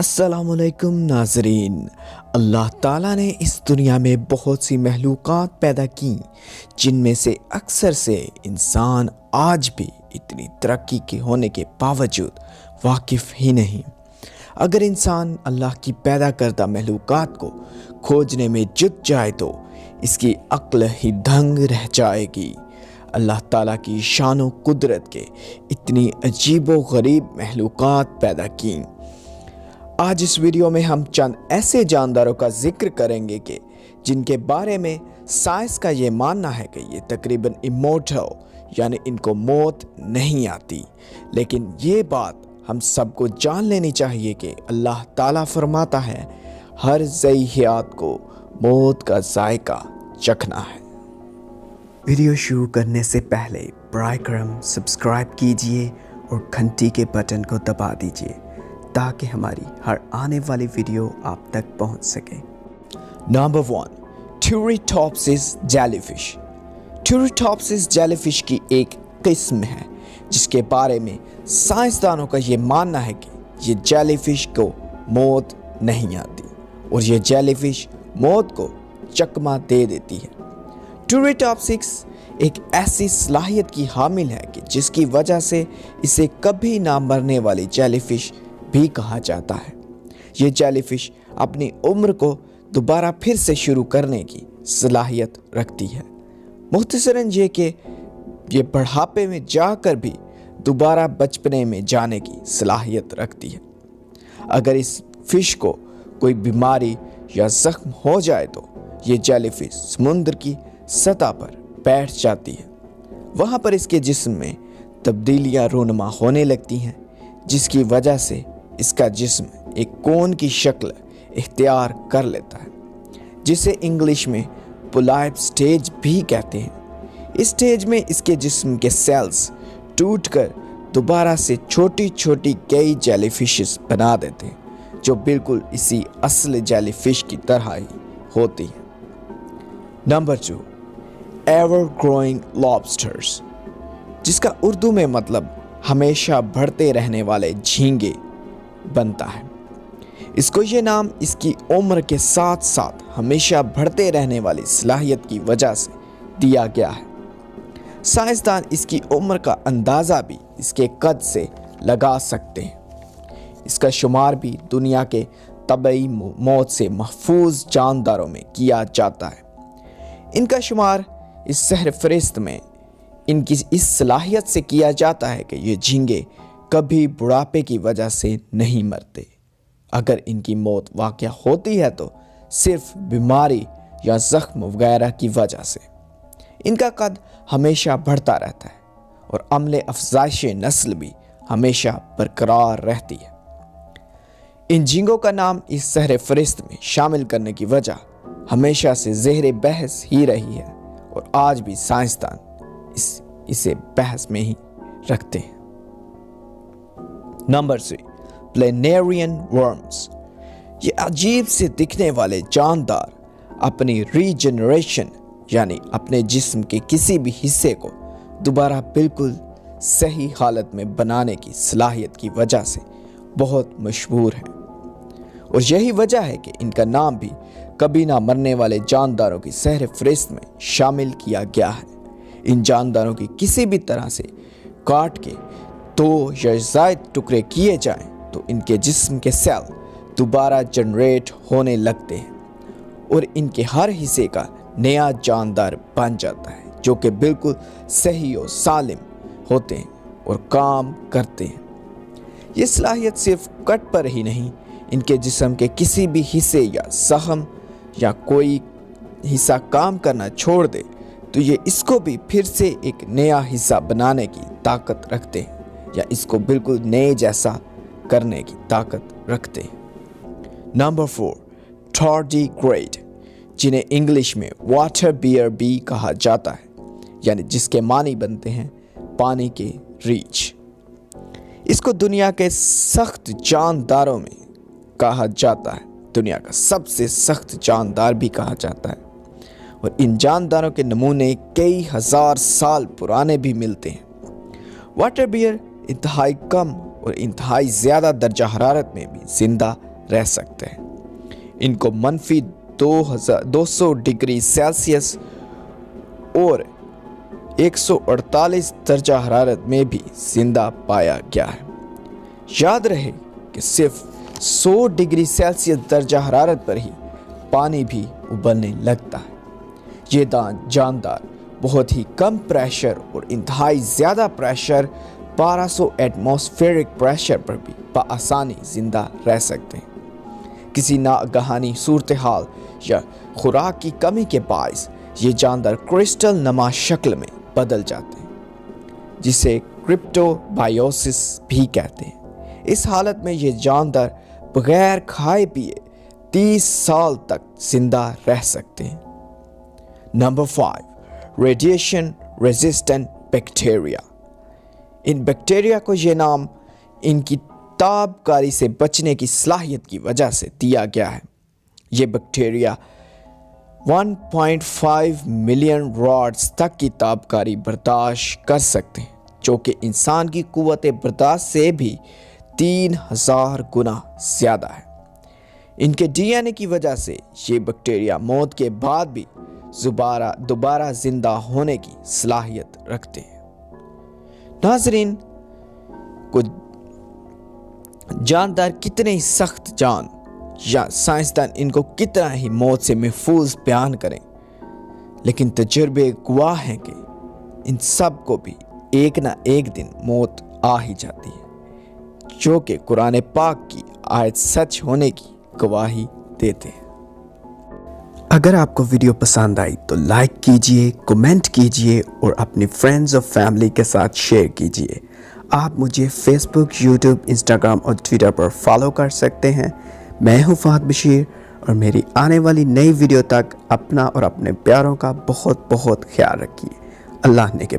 अस्सलाम वालेकुम नाज़रीन। अल्लाह ताला ने इस दुनिया में बहुत सी महलूक़ात पैदा की जिनमें से अक्सर से इंसान आज भी इतनी तरक्की के होने के बावजूद वाकिफ़ ही नहीं। अगर इंसान अल्लाह की पैदा करदा महलूक़ात को खोजने में जुट जाए तो इसकी अक्ल ही दंग रह जाएगी। अल्लाह ताला की शान व कुदरत के इतनी अजीब व गरीब महलूक़ात पैदा की। आज इस वीडियो में हम चंद ऐसे जानदारों का जिक्र करेंगे कि जिनके बारे में साइंस का ये मानना है कि ये तकरीबन इमोर्टल यानी इनको मौत नहीं आती, लेकिन ये बात हम सबको जान लेनी चाहिए कि अल्लाह ताला फरमाता है हर ज़ई हयात को मौत का जायका चखना है। वीडियो शुरू करने से पहले बराए करम सब्सक्राइब कीजिए और घंटी के बटन को दबा दीजिए ताकि हमारी हर आने वाली वीडियो आप तक पहुंच सके। Number 1, Turritopsis jellyfish. Turritopsis jellyfish की एक किस्म है जिसके बारे में साइंसदानों का ये मानना है कि ये जेलीफिश को मौत नहीं आती और ये जेलीफिश मौत को चकमा दे देती है। ट्यूरिटॉप्सिस एक ऐसी सलाहियत की हामिल है कि जिसकी वजह से इसे कभी ना मरने वाली जेलीफिश भी कहा जाता है। ये जेलीफिश अपनी उम्र को दोबारा फिर से शुरू करने की सलाहियत रखती है। मुख्तसरन ये कि ये बढ़ापे में जाकर भी दोबारा बचपने में जाने की सलाहियत रखती है। अगर इस फिश को कोई बीमारी या जख्म हो जाए तो ये जेलीफिश समुद्र की सतह पर बैठ जाती है। वहाँ पर इसके जिस्म में तब्दीलियाँ रूनुमा होने लगती हैं जिसकी वजह से इसका जिस्म एक कोन की शक्ल इख्तियार कर लेता है जिसे इंग्लिश में पुलाइप स्टेज भी कहते हैं। इस स्टेज में इसके जिस्म के सेल्स टूटकर दोबारा से छोटी छोटी कई जेलीफिशेस बना देते हैं जो बिल्कुल इसी असल जेलीफिश की तरह ही होती है। नंबर 2, एवर ग्रोइंग लॉबस्टर्स, जिसका उर्दू में मतलब हमेशा बढ़ते रहने वाले झींगे बनता है। इसको ये नाम इसकी उम्र के साथ साथ हमेशा बढ़ते रहने वाली सलाहियत की वजह से दिया गया है। साइंसदान इसकी उम्र का अंदाज़ा भी इसके कद से लगा सकते हैं। इसका शुमार भी दुनिया के तबई मौत से महफूज जानदारों में किया जाता है। इनका शुमार इस सहर फरिश्त में इनकी इस सलाहियत से किया जाता है कि ये झींगे कभी बुढ़ापे की वजह से नहीं मरते। अगर इनकी मौत वाक़या होती है तो सिर्फ बीमारी या ज़ख्म वगैरह की वजह से। इनका कद हमेशा बढ़ता रहता है और अमले अफजाइश नस्ल भी हमेशा बरकरार रहती है। इन झींगों का नाम इस सहर फरिश्त में शामिल करने की वजह हमेशा से ज़ेहरे बहस ही रही है और आज भी साइंसदान इसे बहस में ही रखते हैं। Number 3, planarian worms. ये अजीब से दिखने वाले जानदार अपनी रीजनरेशन यानी अपने जिस्म के किसी भी हिस्से को दोबारा बिल्कुल सही हालत में बनाने की सलाहियत की वजह से बहुत मशहूर हैं और यही वजह है कि इनका नाम भी कभी ना मरने वाले जानदारों की सहर फरिश्त में शामिल किया गया है। इन जानदारों की किसी भी तरह से काट के 2 या ज़ायद टुकड़े किए जाएं तो इनके जिस्म के सेल दोबारा जनरेट होने लगते हैं और इनके हर हिस्से का नया जानदार बन जाता है जो कि बिल्कुल सही और सालिम होते हैं और काम करते हैं। ये सलाहियत सिर्फ कट पर ही नहीं, इनके जिस्म के किसी भी हिस्से या सहम या कोई हिस्सा काम करना छोड़ दे तो ये इसको भी फिर से एक नया हिस्सा बनाने की ताकत रखते हैं या इसको बिल्कुल नए जैसा करने की ताकत रखते हैं। नंबर 4, टार्डीग्रेड, जिन्हें इंग्लिश में वाटर बियर भी कहा जाता है यानी जिसके मानी बनते हैं पानी के रीछ। इसको दुनिया के सख्त जानदारों में कहा जाता है, दुनिया का सबसे सख्त जानदार भी कहा जाता है और इन जानदारों के नमूने कई हजार साल पुराने भी मिलते हैं। वाटर बियर इंतहाई कम और इंतहाई ज़्यादा दर्जा हरारत में भी जिंदा रह सकते हैं। इनको मनफी 200 डिग्री सेल्सियस और 148 दर्जा हरारत में भी जिंदा पाया गया है। याद रहे कि सिर्फ 100 डिग्री सेल्सियस दर्जा हरारत पर ही पानी भी उबलने लगता है। ये जानदार बहुत ही कम प्रेशर और इंतहाई ज़्यादा प्रेशर 1200 एटमॉस्फेरिक प्रेशर पर भी बआसानी ज़िंदा रह सकते हैं। किसी नागहानी सूरत हाल या खुराक की कमी के बायस ये जानदार क्रिस्टल नमा शक्ल में बदल जाते हैं, जिसे क्रिप्टोबायोसिस भी कहते हैं। इस हालत में ये जानदार बगैर खाए पिए 30 साल तक जिंदा रह सकते हैं। Number 5, radiation resistant bacteria. इन बैक्टीरिया को ये नाम इनकी ताबकारी से बचने की सलाहियत की वजह से दिया गया है। ये बैक्टीरिया 1.5 मिलियन रॉड्स तक की ताबकारी बर्दाश्त कर सकते हैं, जो कि इंसान की कुव्वत बर्दाश्त से भी 3000 गुना ज़्यादा है। इनके डीएनए की वजह से ये बैक्टीरिया मौत के बाद भी दोबारा जिंदा होने की सलाहियत रखते हैं। नाज़रीन, कुछ जानदार कितने ही सख्त जान या साइंसदान इनको कितना ही मौत से महफूज बयान करें, लेकिन तजुर्बे गवाह हैं कि इन सब को भी एक ना एक दिन मौत आ ही जाती है, जो कि कुरान पाक की आयत सच होने की गवाही देते हैं। अगर आपको वीडियो पसंद आई तो लाइक कीजिए, कमेंट कीजिए और अपनी फ्रेंड्स और फैमिली के साथ शेयर कीजिए। आप मुझे फेसबुक, यूट्यूब, इंस्टाग्राम और ट्विटर पर फॉलो कर सकते हैं। मैं हूं फहद बशीर और मेरी आने वाली नई वीडियो तक अपना और अपने प्यारों का बहुत बहुत ख्याल रखिए। अल्लाह ने के